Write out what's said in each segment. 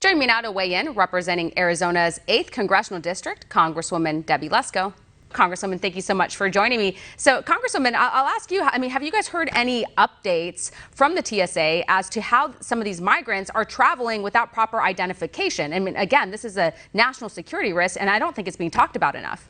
Joining me now to weigh in, representing Arizona's 8th Congressional District, Congresswoman Debbie Lesko. Congresswoman, thank you so much for joining me. So, Congresswoman, I'll ask you, have you guys heard any updates from the TSA as to how some of these migrants are traveling without proper identification? I mean, again, this is a national security risk, and I don't think it's being talked about enough.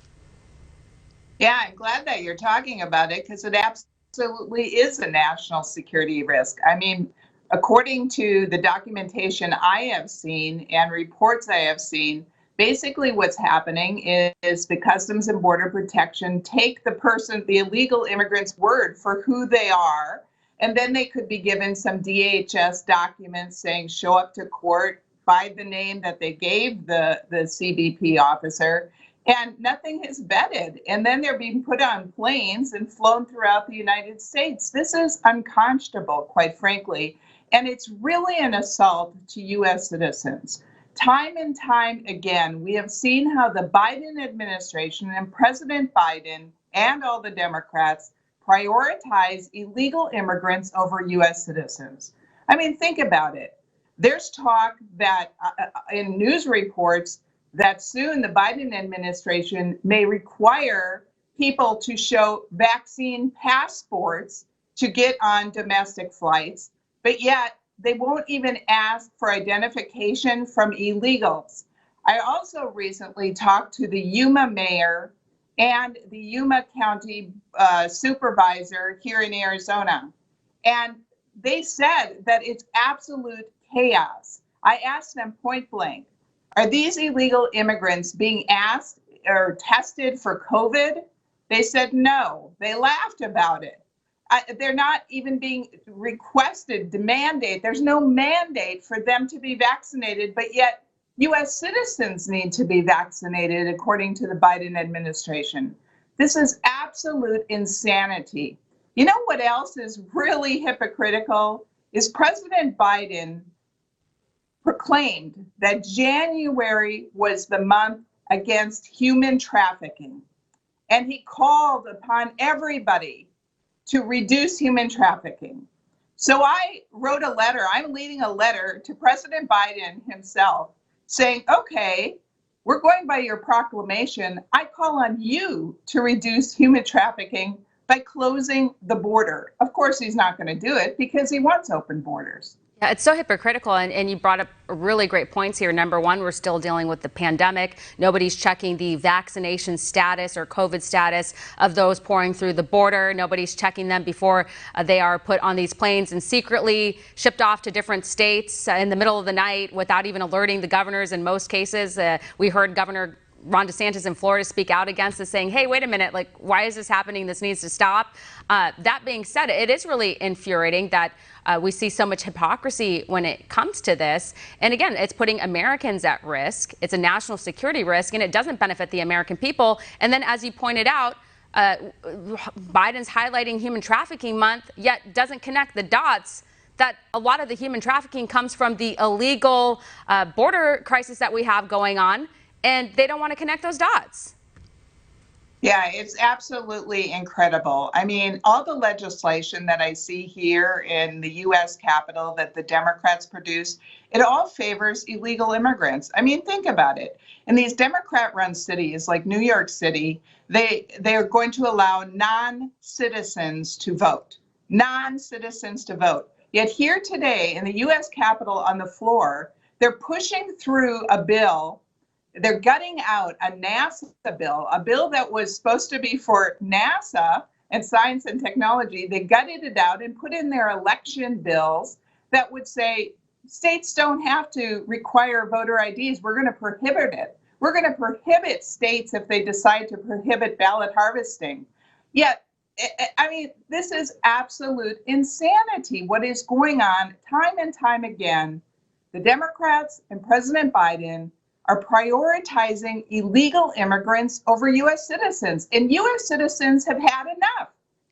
Yeah, I'm glad that you're talking about it because it absolutely is a national security risk. I mean, according to the documentation I have seen and reports I have seen, basically what's happening is the Customs and Border Protection take the illegal immigrant's word for who they are, and then they could be given some DHS documents saying show up to court by the name that they gave the CBP officer, and nothing is vetted. And then they're being put on planes and flown throughout the United States. This is unconscionable, quite frankly, and it's really an assault to U.S. citizens. Time and time again, we have seen how the Biden administration and President Biden and all the Democrats prioritize illegal immigrants over U.S. citizens. I mean, think about it. There's talk that in news reports that soon the Biden administration may require people to show vaccine passports to get on domestic flights, but yet they won't even ask for identification from illegals. I also recently talked to the Yuma mayor and the Yuma County supervisor here in Arizona, and they said that it's absolute chaos. I asked them point blank, are these illegal immigrants being asked or tested for COVID? They said no. They laughed about it. They're not even being requested to mandate. There's no mandate for them to be vaccinated, but yet U.S. citizens need to be vaccinated, according to the Biden administration. This is absolute insanity. You know what else is really hypocritical? Is President Biden proclaimed that January was the month against human trafficking. And he called upon everybody to reduce human trafficking. So I wrote a letter, I'm leading a letter to President Biden himself saying, okay, we're going by your proclamation. I call on you to reduce human trafficking by closing the border. Of course, he's not going to do it because he wants open borders. Yeah, it's so hypocritical, and you brought up really great points here. Number one, we're still dealing with the pandemic. Nobody's checking the vaccination status or COVID status of those pouring through the border. Nobody's checking them before they are put on these planes and secretly shipped off to different states in the middle of the night without even alerting the governors in most cases. We heard Governor Ron DeSantis in Florida speak out against this, saying, hey, wait a minute, like, why is this happening? This needs to stop. That being said, it is really infuriating that we see so much hypocrisy when it comes to this. And again, it's putting Americans at risk. It's a national security risk, and it doesn't benefit the American people. And then, as you pointed out, Biden's highlighting Human Trafficking Month, yet doesn't connect the dots that a lot of the human trafficking comes from the illegal border crisis that we have going on. And they don't want to connect those dots. Yeah, it's absolutely incredible. I mean, all the legislation that I see here in the U.S. Capitol that the Democrats produce, it all favors illegal immigrants. I mean, think about it. In these Democrat-run cities like New York City, they are going to allow non-citizens to vote. Non-citizens to vote. Yet here today in the U.S. Capitol on the floor, they're pushing through a bill. They're gutting out a NASA bill, a bill that was supposed to be for NASA and science and technology. They gutted it out and put in their election bills that would say states don't have to require voter IDs. We're going to prohibit it. We're going to prohibit states if they decide to prohibit ballot harvesting. Yet, I mean, this is absolute insanity. What is going on time and time again, the Democrats and President Biden are prioritizing illegal immigrants over U.S. citizens. And U.S. citizens have had enough.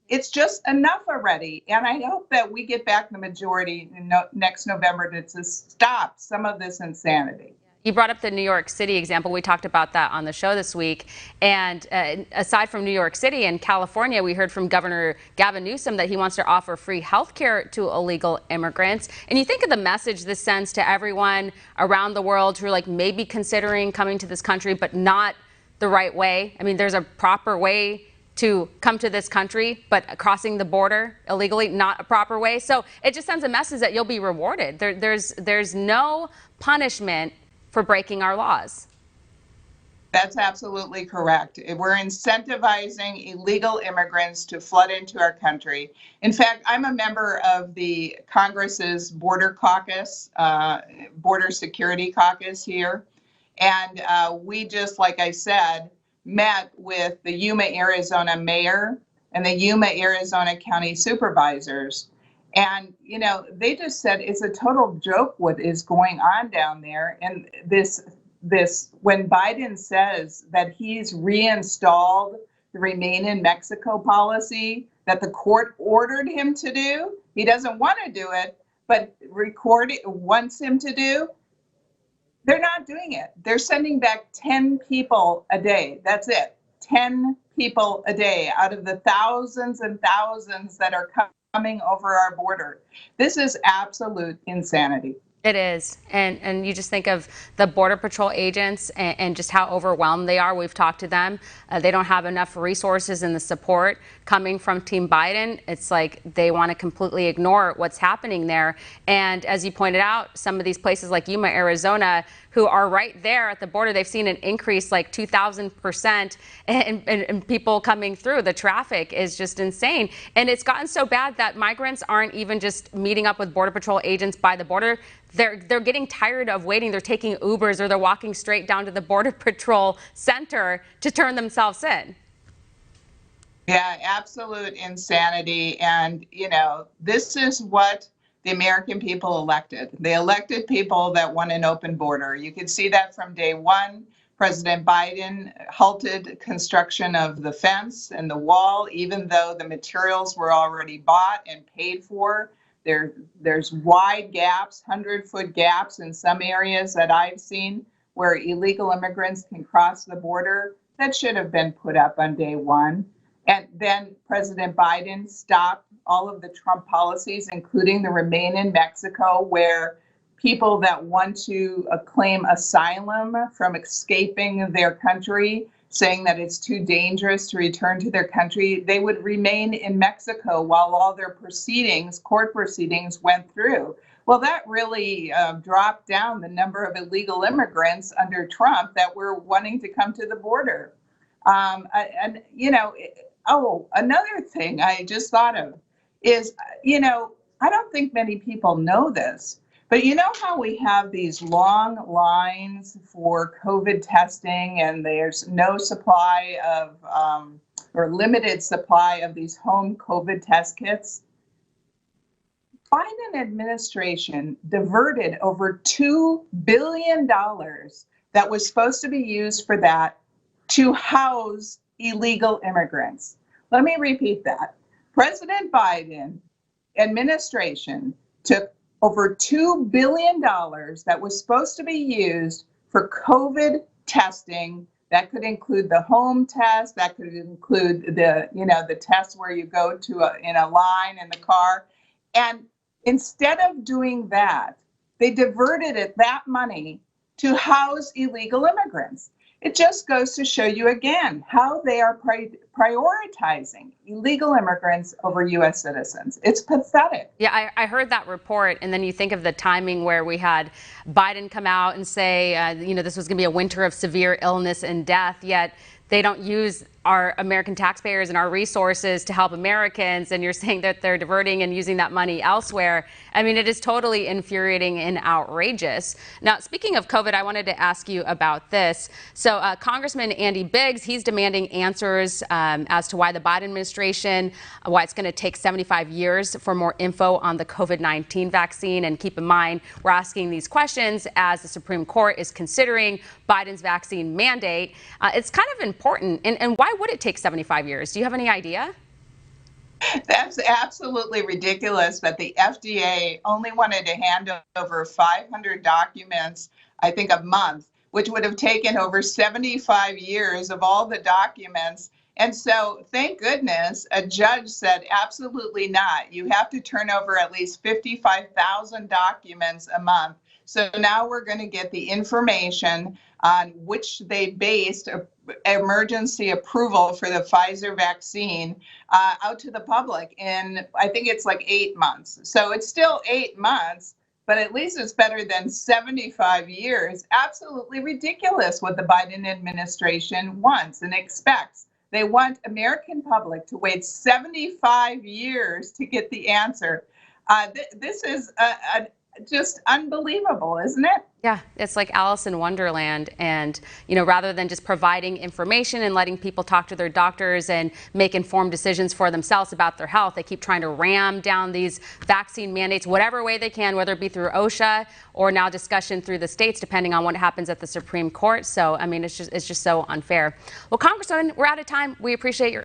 It's just enough already. And I hope that we get back the majority in next November to stop some of this insanity. You brought up the New York City example. We talked about that on the show this week. And aside from New York City and California, we heard from Governor Gavin Newsom that he wants to offer free health care to illegal immigrants. And you think of the message this sends to everyone around the world who are like maybe considering coming to this country, but not the right way. I mean, there's a proper way to come to this country, but crossing the border illegally, not a proper way. So it just sends a message that you'll be rewarded. There's no punishment for breaking our laws. That's absolutely correct. We're incentivizing illegal immigrants to flood into our country. In fact, I'm a member of the Congress's Border Caucus, Border Security Caucus here. And we just, like I said, met with the Yuma, Arizona mayor and the Yuma, Arizona county supervisors. And, you know, they just said it's a total joke what is going on down there. And this when Biden says that he's reinstalled the Remain in Mexico policy that the court ordered him to do, he doesn't want to do it, but wants him to do. They're not doing it. They're sending back 10 people a day. That's it. 10 people a day out of the thousands and thousands that are coming over our border. This is absolute insanity. It is. And you just think of the Border Patrol agents and just how overwhelmed they are. We've talked to them. They don't have enough resources and the support coming from Team Biden. It's like they want to completely ignore what's happening there. And as you pointed out, some of these places like Yuma, Arizona, who are right there at the border, they've seen an increase like 2,000% in people coming through. The traffic is just insane. And it's gotten so bad that migrants aren't even just meeting up with Border Patrol agents by the border. They're getting tired of waiting. They're taking Ubers or they're walking straight down to the Border Patrol center to turn themselves in. Yeah, absolute insanity. And, you know, this is what the American people elected. They elected people that want an open border. You can see that from day one. President Biden halted construction of the fence and the wall, even though the materials were already bought and paid for. There's wide gaps, 100-foot gaps in some areas that I've seen where illegal immigrants can cross the border. That should have been put up on day one. And then President Biden stopped all of the Trump policies, including the Remain in Mexico, where people that want to claim asylum from escaping their country, saying that it's too dangerous to return to their country, they would remain in Mexico while all their proceedings, court proceedings, went through. Well, that really dropped down the number of illegal immigrants under Trump that were wanting to come to the border. And, you know, another thing I just thought of is, you know, I don't think many people know this, but you know how we have these long lines for COVID testing and there's no supply of, or limited supply of these home COVID test kits? Biden administration diverted over $2 billion that was supposed to be used for that to house illegal immigrants. Let me repeat that. President Biden administration took over $2 billion that was supposed to be used for COVID testing. That could include the home test. That could include the test where you go to in a line in the car. And instead of doing that, they diverted that money to house illegal immigrants. It just goes to show you again how they are prioritizing illegal immigrants over U.S. citizens. It's pathetic. Yeah, I heard that report, and then you think of the timing where we had Biden come out and say, this was going to be a winter of severe illness and death, yet they don't use our American taxpayers and our resources to help Americans, and you're saying that they're diverting and using that money elsewhere. I mean, it is totally infuriating and outrageous. Now, speaking of COVID, I wanted to ask you about this. So Congressman Andy Biggs, he's demanding answers as to why the Biden administration, why it's going to take 75 years for more info on the COVID-19 vaccine. And keep in mind, we're asking these questions as the Supreme Court is considering Biden's vaccine mandate. It's kind of important. And why would it take 75 years? Do you have any idea? That's absolutely ridiculous that the FDA only wanted to hand over 500 documents I think, a month, which would have taken over 75 years of all the documents. And so, thank goodness, a judge said, absolutely not. You have to turn over at least 55,000 documents a month. So now we're going to get the information on which they based emergency approval for the Pfizer vaccine out to the public in, I think it's like 8 months. So it's still 8 months, but at least it's better than 75 years. Absolutely ridiculous what the Biden administration wants and expects. They want American public to wait 75 years to get the answer. This is just unbelievable, isn't it? Yeah, it's like Alice in Wonderland. And, rather than just providing information and letting people talk to their doctors and make informed decisions for themselves about their health, they keep trying to ram down these vaccine mandates whatever way they can, whether it be through OSHA or now discussion through the states, depending on what happens at the Supreme Court. So, it's just so unfair. Well, Congresswoman, we're out of time. We appreciate your